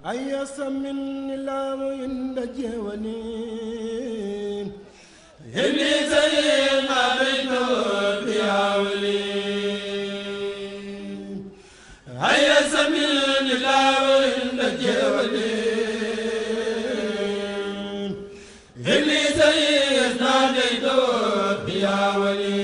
أيس من الله عند جوانين إني زين ما بنور بياولي أيس من الله عند جوانين إني زين ما بنور بياولي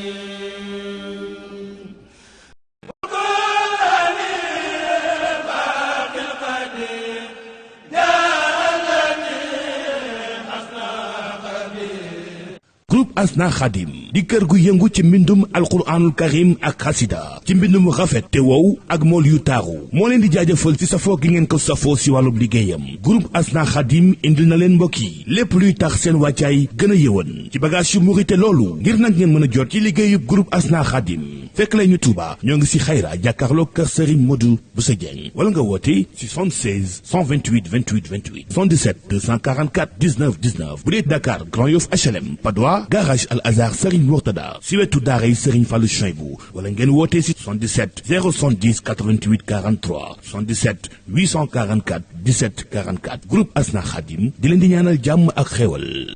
groupe Asna Khadim di kër gu yëngu ci mbindum alquranul karim ak xasida ci mbindum rafet te wow ak mool yu taaru moo leen di jaajëfal ci safoo gi ngeen ko safoo si wàllub liggéeyam groupe Asna Khadim indil na leen mbokk yi lépp luy tax seen wàccaay gën a yëwan ci bagage yu murite loolu ngir nag ngeen mën a jot ci liggéeyub groupe Asna Khadim fekk lay ñu Touba ñoo ngi si xayra jàkkaarloo kër Serigne Modou Bousso Dieng wala nga woote si 76 128 28 28 77 244 19 19 bu dee Dakar Grand Yoff HLM Padois garage Al Azhar Serigne Mourtada si wetu daaray Serigne Fallou Cheibou wala ngeen woote si 77 070 88 43 77 844 17 44 groupe Asna Khadim di leen di ñaanal jàmm ak xéewal.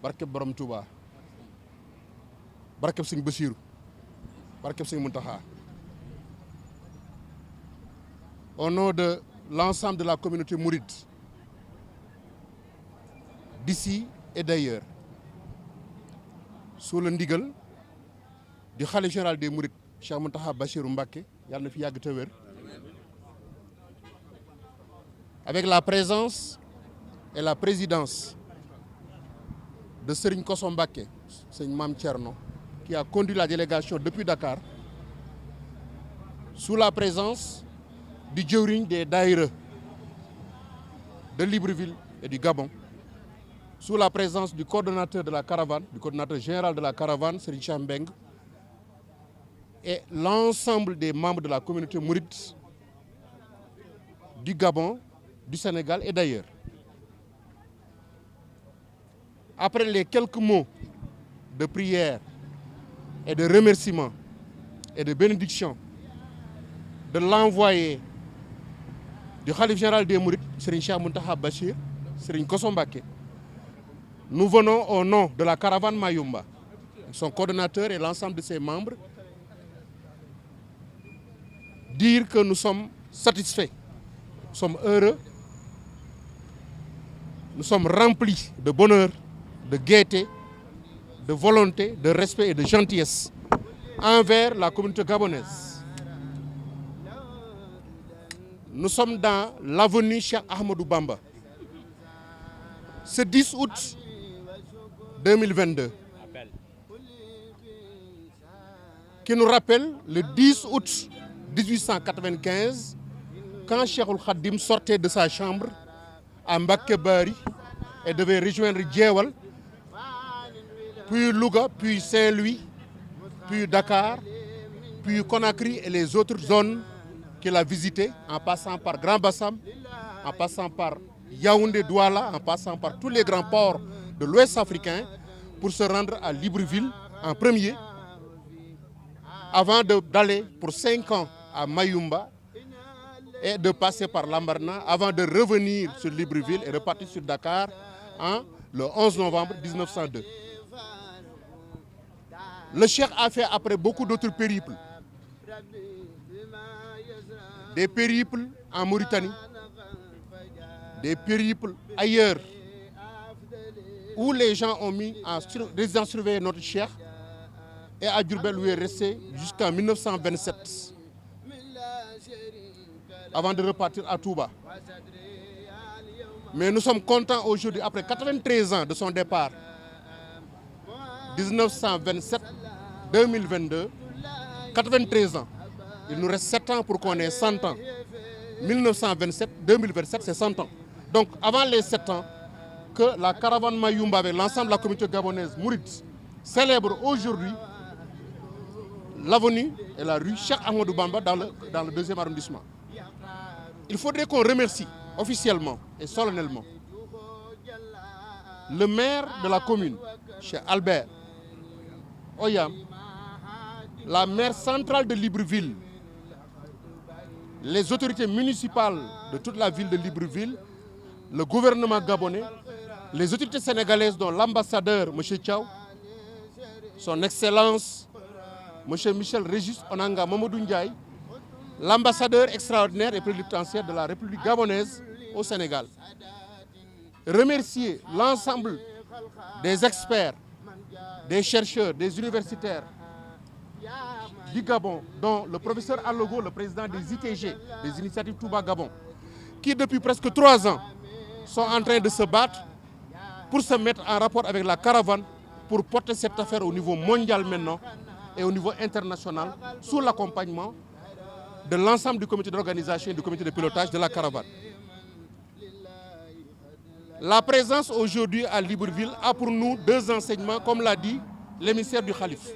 barkeb borom Touba barkeb sëñ Basiiru barkeb sëñ Muntaxa au nom de l'ensemble de la communauté mouride d'ici et d'ailleurs sous le ndigal du khalife général des mourides Cheikh Mountakha Bassirou Mbacké yàlla na fi yàgg te wér avec la présence et la présidence de Serigne Kosso Mbacké, Serigne Mame Thierno, qui a conduit la délégation depuis Dakar, sous la présence du jëwriñ des daïra de Libreville et du Gabon, sous la présence du coordonnateur de la caravane, du coordonnateur général de la caravane, Serigne Cheikh Mbeng, et l'ensemble des membres de la communauté mouride du Gabon, du Sénégal et d'ailleurs. Après les quelques mots de prière et de remerciement et de bénédiction de l'envoyé du khalife général des mourides, Serigne Cheikh Mountakha Bachir, Serigne Kosso Mbacké, nous venons au nom de la caravane Mayumba, son coordonnateur et l'ensemble de ses membres, dire que nous sommes satisfaits, nous sommes heureux, nous sommes remplis de bonheur, de gaieté, de volonté, de respect et de gentillesse envers la communauté gabonaise. Nous sommes dans l'avenue Cheikh Ahmadou Bamba. Ce 10 août 2022, qui nous rappelle le 10 août 1895, quand Cheikhoul Khadim sortait de sa chambre à Mbacké Bari et devait rejoindre Djewal, puis Louga, puis Saint-Louis, puis Dakar, puis Conakry et les autres zones qu'il a visitées, en passant par Grand Bassam, en passant par Yaoundé, Douala, en passant par tous les grands ports de l'Ouest africain, pour se rendre à Libreville en premier, avant d'aller pour 5 ans à Mayumba et de passer par Lambaréné, avant de revenir sur Libreville et repartir sur Dakar le 11 novembre 1902. Le Cheikh a fait après beaucoup d'autres périples. Des périples en Mauritanie, des périples ailleurs, où les gens ont mis en résidence surveillée notre Cheikh, et à Diourbel où il est resté jusqu'en 1927, avant de repartir à Touba. Mais nous sommes contents aujourd'hui, après 93 ans de son départ, 1927, 2022, 93 ans, Il nous reste 7 ans pour qu'on ait 100 ans. 1927, 2027, c'est 100 ans. Donc avant les 7 ans, que la caravane Mayumba avec l'ensemble de la communauté gabonaise mouride célèbre aujourd'hui l'avenue et la rue Cheikh Ahmadou Bamba dans le 2e arrondissement. Il faudrait qu'on remercie officiellement et solennellement le maire de la commune, Cheikh Albert Oyam, la maire centrale de Libreville, les autorités municipales de toute la ville de Libreville, le gouvernement gabonais, les autorités sénégalaises dont l'ambassadeur M. Thiaw, son Excellence M. Michel Régis Onanga Mamadou Ndiaye, l'ambassadeur extraordinaire et plénipotentiaire de la République gabonaise au Sénégal. Remercier l'ensemble des experts, des chercheurs, des universitaires du Gabon, dont le professeur Allogo, le président des ITG, des Initiatives Touba Gabon, qui depuis presque 3 ans sont en train de se battre pour se mettre en rapport avec la caravane, pour porter cette affaire au niveau mondial maintenant et au niveau international, sous l'accompagnement de l'ensemble du comité d'organisation et du comité de pilotage de la caravane. La présence aujourd'hui à Libreville a pour nous 2 enseignements, comme l'a dit l'émissaire du Khalife.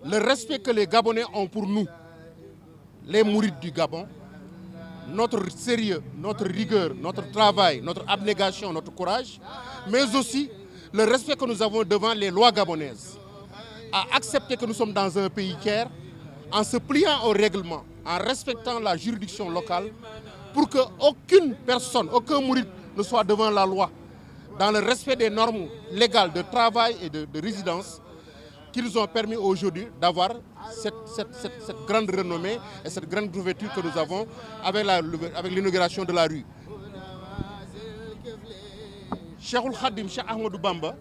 Le respect que les Gabonais ont pour nous, les mourides du Gabon, notre sérieux, notre rigueur, notre travail, notre abnégation, notre courage, mais aussi le respect que nous avons devant les lois gabonaises, à accepter que nous sommes dans un pays tiers, en se pliant au règlement, en respectant la juridiction locale, pour qu'aucune personne, aucun mouride ne soit devant la loi, dans le respect des normes légales de travail et de résidence, qui nous ont permis aujourd'hui d'avoir cette grande renommée et cette grande ouverture que nous avons avec l'inauguration de la rue. Cheikhoul Khadim, Cheikh Ahmadou Bamba,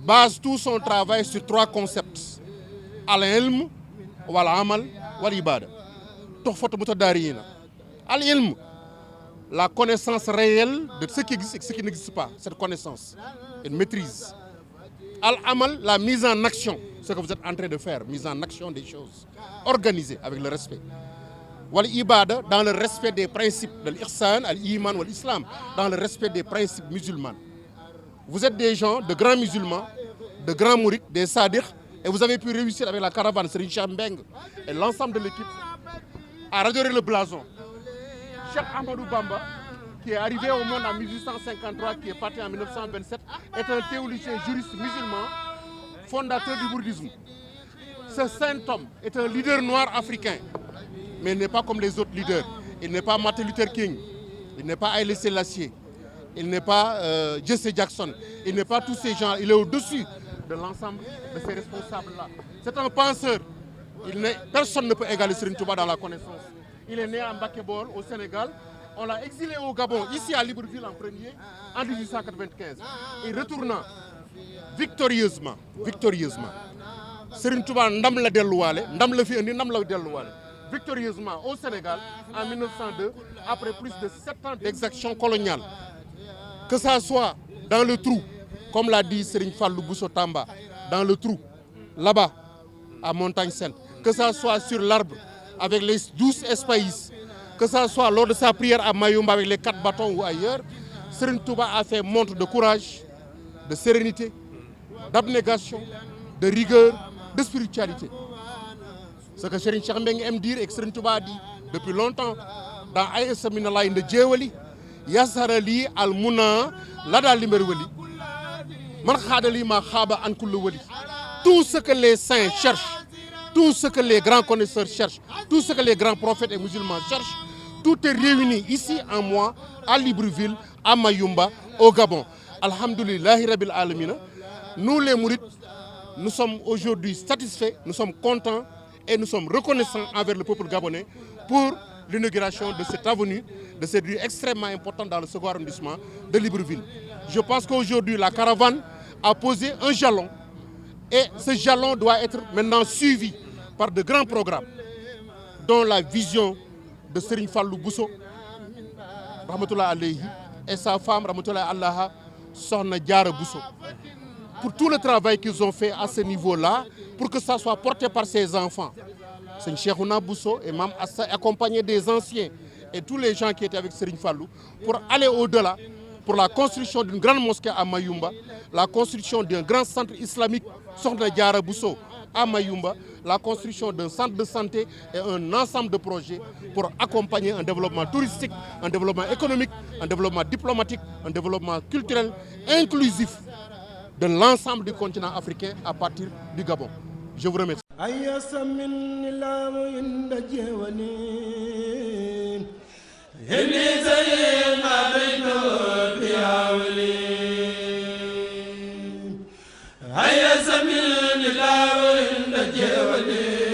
base tout son travail sur 3 concepts. Al-ilm, wal-amal, wal-ibada. Tuhfat mutadariyin. Al-ilm, la connaissance réelle de ce qui existe et ce qui n'existe pas, cette connaissance, une maîtrise. Al-amal, la mise en action, ce que vous êtes en train de faire, mise en action des choses, organisée avec le respect. Wal-ibada, dans le respect des principes de l'ihsan, al-iman, wal-islam, dans le respect des principes musulmans. Vous êtes des gens, de grands musulmans, de grands mourides, des sadiq, et vous avez pu réussir avec la caravane Serigne Cheikh Mbeng et l'ensemble de l'équipe à redorer le blason. Cheikh Ahmadou Bamba, qui est arrivé au monde en 1853, qui est parti en 1927, est un théologien juriste musulman, fondateur du bouddhisme. Ce saint homme est un leader noir africain, mais il n'est pas comme les autres leaders. Il n'est pas Martin Luther King, il n'est pas Haïlé Sélassié, il n'est pas Jesse Jackson, il n'est pas tous ces gens, il est au-dessus de l'ensemble de ces responsables-là. C'est un penseur. Personne ne peut égaler Serigne Touba dans la connaissance. Il est né à Mbaké-Bor, au Sénégal. On l'a exilé au Gabon, ici à Libreville en premier, en 1895. Et retournant victorieusement, Serigne Touba ndam la delluwaale, ndam la fi indi, ndam la delluwaale. Victorieusement au Sénégal en 1902, après plus de 7 ans d'exaction coloniale. Que ça soit dans le trou, comme l'a dit Serigne Fallou Bousso Tamba, dans le trou, là-bas, à Montagne Sainte, que ça soit sur l'arbre, avec les 12 espaces, que ça soit lors de sa prière à Mayumba avec les 4 bâtons ou ailleurs, Serigne Touba a fait montre de courage, de sérénité, d'abnégation, de rigueur, de spiritualité. Ce que Serigne Cheikh Mbeng aime dire et que Serigne Touba a dit depuis longtemps dans Aïssa Minallah de Djewali, Yassarali al-Muna Lada Limerwali, Markhadali ma khaba an kullu wali. Tout ce que les saints cherchent, tout ce que les grands connaisseurs cherchent, tout ce que les grands prophètes et musulmans cherchent, tout est réuni ici en moi, à Libreville, à Mayumba, au Gabon. Alhamdoulillahi Rabbil Alamina. Nous les mourides, nous sommes aujourd'hui satisfaits, nous sommes contents et nous sommes reconnaissants envers le peuple gabonais pour l'inauguration de cette avenue, de cette rue extrêmement importante dans le 2e arrondissement de Libreville. Je pense qu'aujourd'hui, la caravane a posé un jalon et ce jalon doit être maintenant suivi par de grands programmes, dont la vision de Serigne Fallou Bousso, Rahmatullah Alayhi, et sa femme, Rahmatullah Allaha, Sohna Diarra Bousso. pour tout le travail qu'ils ont fait à ce niveau-là, pour que ça soit porté par ses enfants. Seigneur Cheikhouna Bousso et Mam Assa, accompagnés des anciens et tous les gens qui étaient avec Serigne Fallou, pour aller au-delà, pour la construction d'une grande mosquée à Mayumba, la construction d'un grand centre islamique, Sokhna Diarra Bousso, à Mayumba, la construction d'un centre de santé et un ensemble de projets pour accompagner un développement touristique, un développement économique, un développement diplomatique, un développement culturel inclusif de l'ensemble du continent africain à partir du Gabon. Je vous remercie. هيا سمين الله وإن جولي